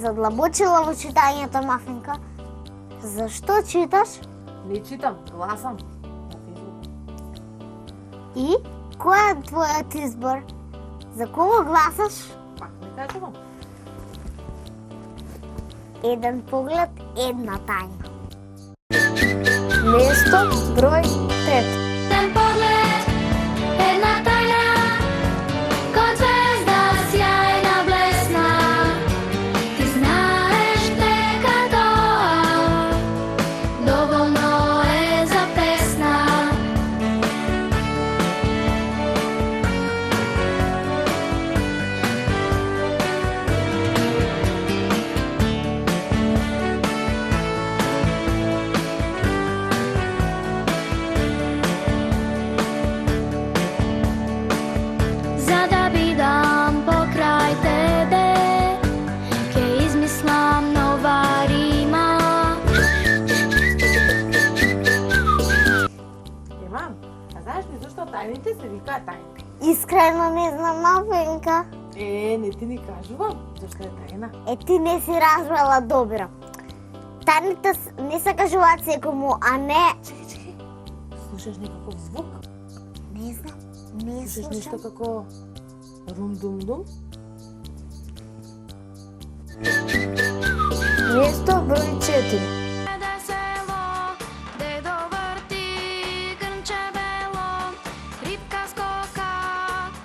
задлабочила во читањето, Мафинка. Зашто читаш? Не читам, гласам на Facebook. И кој е твојот избор? За кого гласаш? Пак не кажувам. Еден поглед, една тајна. Место број 5. Ten pogled, jedna tajna, ko zvezda sjajna blesna. Ti znaš neka to dovoljno je za pesna. За да бидам покрај тебе, ке измислам нова рима. Имам. А знаеш ли зашто тајните се викаат тајни? Искрено не знам, Мафинка. Не ти ни кажувам зашто е тајна. Ти не си разбрала добро. Тајните не се кажуваат секому, а не... Чекај. Слушаш некаков звук? Не знам, не Слушаш слушам. нешто како рум-дум-дум? Место број 4. Da selo, dedo vrti grnče belo, ribka skoka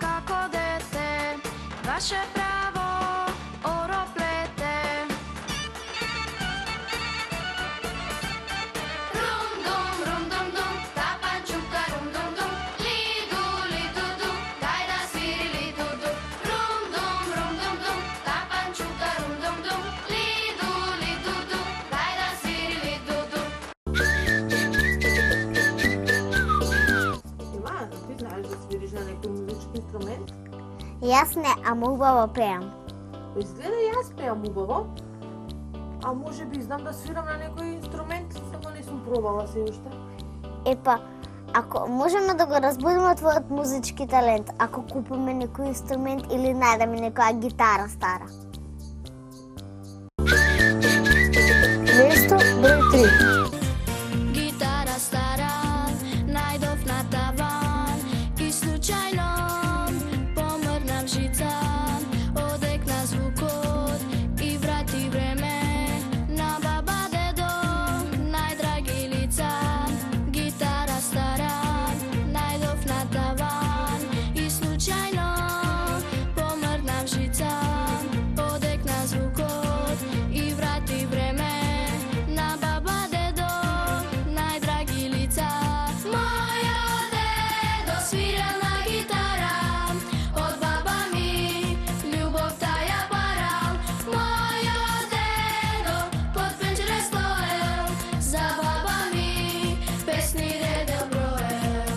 kako dete, vaše pravo oro plete. Rum dum dum, tapančuka rum dum, lidu du, daj da sviri lidu du. Rum dum, tapančuka rum dum, lidu du, daj da sviri lidu du. Има, ти знаеш да свириш на некој музички инструмент? Јас не, ама убаво пеам. Изгледа и јас пеам убаво, а може би знам да свирам на некој инструмент, само не сум пробала се уште. Епа, ако можеме да го разбудиме твојот музички талент, ако купиме некој инструмент или најдеме некоја гитара стара. Место број 3. Gitara stara, najdov na tavan i slučajno pomrnam žica, odekna zvukot i vrati vreme na baba dedo, najdragi lica. Gitara stara, najdov na tavan i slučajno pomrnam žica, odekna zvukot i vrati vreme na baba dedo, najdragi lica. Mojo dedo svirao na gitara, od baba mi ljubov taja baral. Mojo dedo pod penđere stojel, za baba mi pesni redel brojel.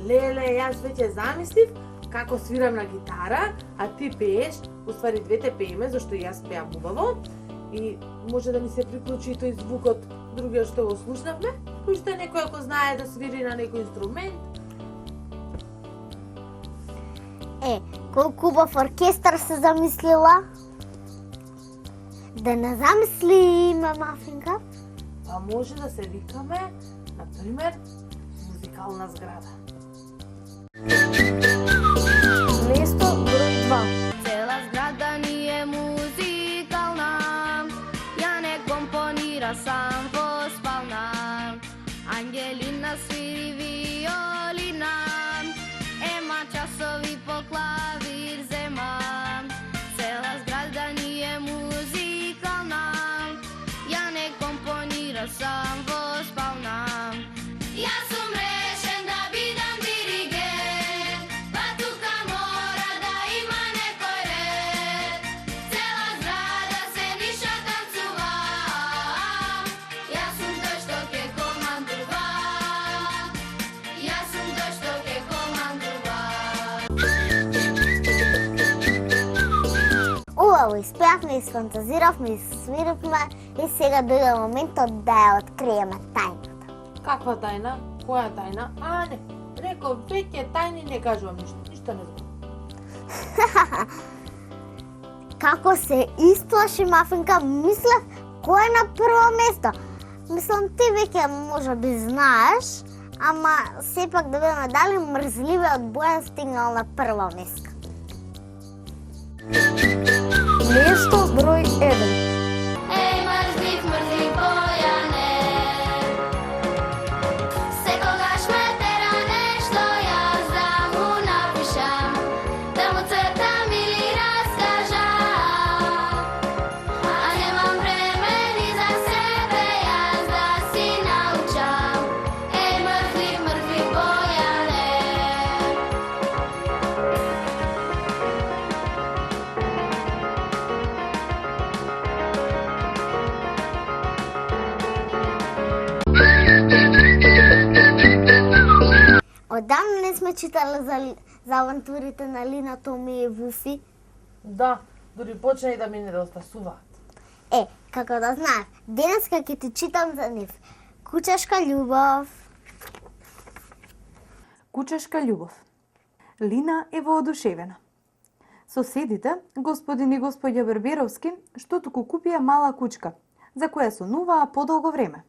Леле, јас веќе замислив како свирам на гитара, а ти пееш, уствари двете пееме, зашто и јас пеам убаво. И може да ни се приклучи и тој звукот другиот што го слушнавме. Уште некој ако знае да свири на некој инструмент. Колку убав оркестар се замислила? Да не замислиме, Мафинка? А може да се викаме, например, музикална зграда. Место број 2. Цела зграда ни е музикална, ја не компонира сам во спална. Ангелина свири виолина, ема часови по клавир зема. Цела зграда ни е музикална, ја не компонира сам во спална. Јас сум решен да бидам диригент, па тука мора да има некој ред. Цела зграда се ниша танцува, јас сум тој што ке командува. Јас сум тој што ке командува. Убаво, испеавме, изфантазиравме, свиривме и сега дојде моментот да ја откриеме тајната. Каква тајна? Која тајна? Не. Реков, веќе тајни не кажувам ништо. Ништо не знам. Како се истлаши Мафинка, мислев кој е на прво место. Мислам, ти веќе може би знаеш, ама сепак да видиме дали мрзливиот Бојан стигнал на прво место. Место број 1. Еј, мрзлив, мрзлив Бојане, секогаш ме тера нешто јас да му напишам, да му цртам или раскажам, а немам време ни за себе јас да си научам. Еј, мрзлив, мрзлив Бојане. Одамна не сме читале за авантурите на Лина, Томи и Вуфи. Да, дури почна и да ми недостасуваат. Како да знаеш, денеска ќе ти читам за нив. Кучешка љубов. Кучешка љубов. Лина е воодушевена. Соседите, господин и господја Берберовски, што туку купија мала кучка, за која сонуваа подолго време.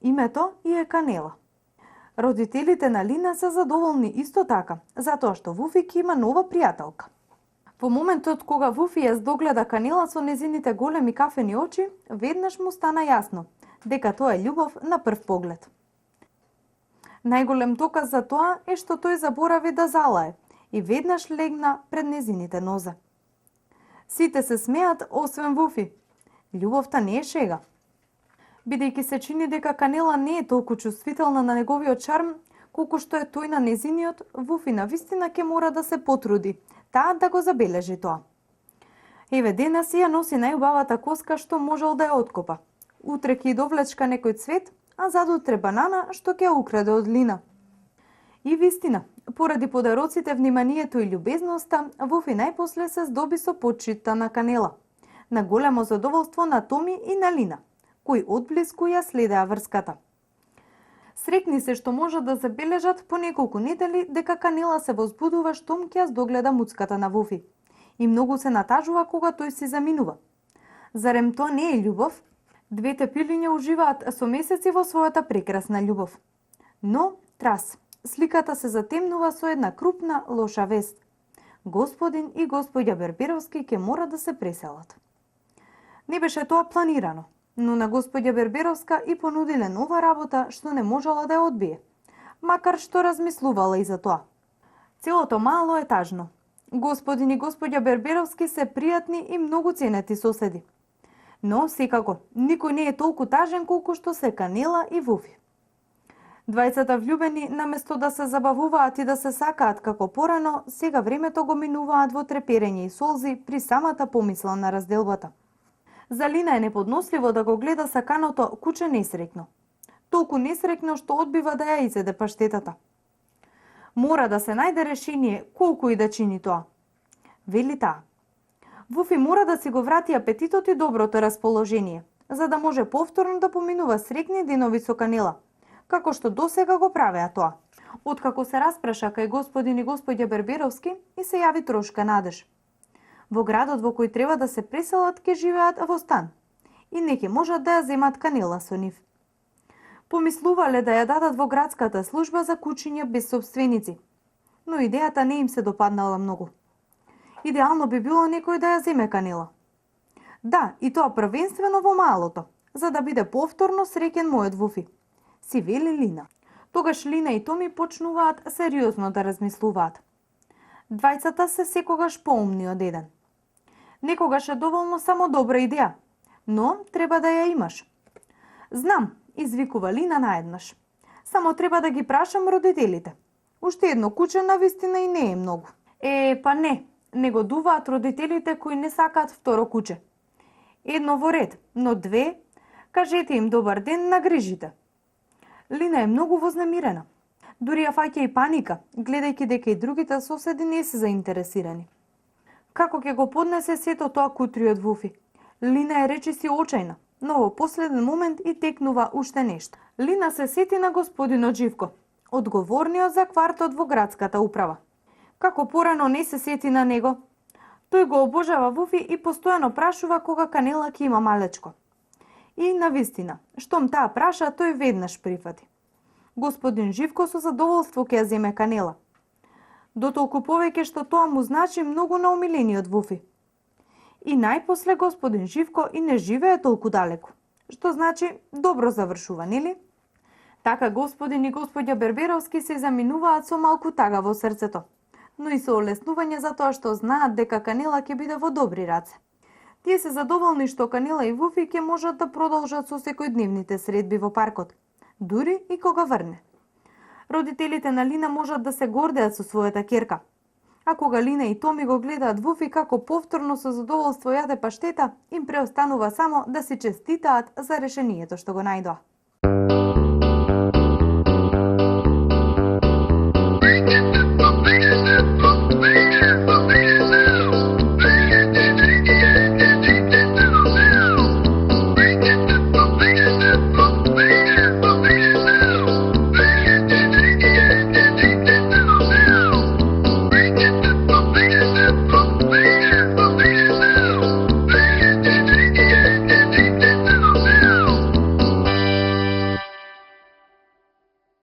Името ѝ е Канела. Родителите на Лина се задоволни исто така, затоа што Вуфи ќе има нова пријателка. Во моментот кога Вуфи ја здогледа Канела со незините големи кафени очи, веднаш му стана јасно дека тоа е љубов на прв поглед. Најголем доказ за тоа е што тој заборави да залае и веднаш легна пред незините нозе. Сите се смеат освен Вуфи. Љубовта не е шега. Бидејќи се чини дека Канела не е толку чувствителна на неговиот шарм, колку што е тој на незиниот, Вуфи навистина ќе мора да се потруди, таа да го забележи тоа. Еве денес ја носи најубавата коска што можел да ја откопа. Утре ќе довлечка некој цвет, а задутре банана што ќе ја украде од Лина. И вистина, поради подароците, вниманието и љубезноста, Вуфи најпосле се здоби со почитта на Канела, на големо задоволство на Томи и на Лина, кои одблиску ја следеа врската. Срекни се што можат да забележат по неколку недели дека Канела се возбудува штом ќе ја здогледа муцката на Вуфи и многу се натажува кога тој си заминува. Зарем тоа не е љубов? Двете пилиња уживаат со месеци во својата прекрасна љубов. Но, трас, сликата се затемнува со една крупна лоша вест. Господин и господја Берберовски ќе мора да се преселат. Не беше тоа планирано, но на господја Берберовска и понудиле нова работа што не можела да ја одбие, макар што размислувала и за тоа. Целото мало е тажно. Господин и господја Берберовски се пријатни и многу ценети соседи. Но, секако, никој не е толку тажен колку што се Канела и Вуфи. Двајцата влюбени, наместо да се забавуваат и да се сакаат како порано, сега времето го минуваат во треперење и солзи при самата помисла на разделбата. За Лина е неподносливо да го гледа саканото куче несреќно. Толку несреќно што одбива да ја изеде паштетата. Мора да се најде решение колку и да чини тоа. Вели таа. Вуфи мора да си го врати апетитот и доброто расположение, за да може повторно да поминува среќни денови со Канела, како што досега го правеа тоа. Откако се распраша кај господин и господја Берберовски и се јави трошка надеж. Во градот во кој треба да се преселат ќе живеат во стан и не ќе можат да ја земат Канела со нив. Помислувале да ја дадат во градската служба за кучиња без собственици, но идејата не им се допаднала многу. Идеално би било некој да ја земе Канела. Да, и тоа првенствено во малото, за да биде повторно среќен мојот Вуфи, си вели Лина. Тогаш Лина и Томи почнуваат сериозно да размислуваат. Двајцата се секогаш поумни од еден. Некогаш е доволно само добра идеја, но треба да ја имаш. Знам, извикува Лина наеднаш. Само треба да ги прашам родителите. Уште едно куче навистина и не е многу. Па не го дуваат родителите кои не сакаат второ куче. Едно во ред, но две, кажете им добар ден на грижите. Лина е многу вознемирена. Дури ја фаќа и паника, гледајќи дека и другите соседи не се заинтересирани. Како ќе го поднесе сето тоа кутри од Вуфи? Лина е речиси очајна, но во последен момент и текнува уште нешто. Лина се сети на господинот Живко, одговорниот за квартот во градската управа. Како порано не се сети на него. Тој го обожава Вуфи и постојано прашува кога Канела ќе има малечко. И навистина, штом таа праша, тој веднаш прифати. Господин Живко со задоволство ќе ја земе Канела. Дотолку повеќе што тоа му значи многу на умилениот Вуфи. И најпосле господин Живко и не живее толку далеку, што значи добро завршува, нели? Така господин и господја Берберовски се заминуваат со малку тага во срцето, но и со олеснување за тоа што знаат дека Канела ќе биде во добри раце. Тие се задоволни што Канела и Вуфи ќе можат да продолжат со секојдневните средби во паркот, дури и кога врне. Родителите на Лина можат да се гордеат со својата ќерка. А кога Лина и Томи го гледаат Вуфи како повторно со задоволство јаде паштета, им преостанува само да се честитаат за решението што го најдоа.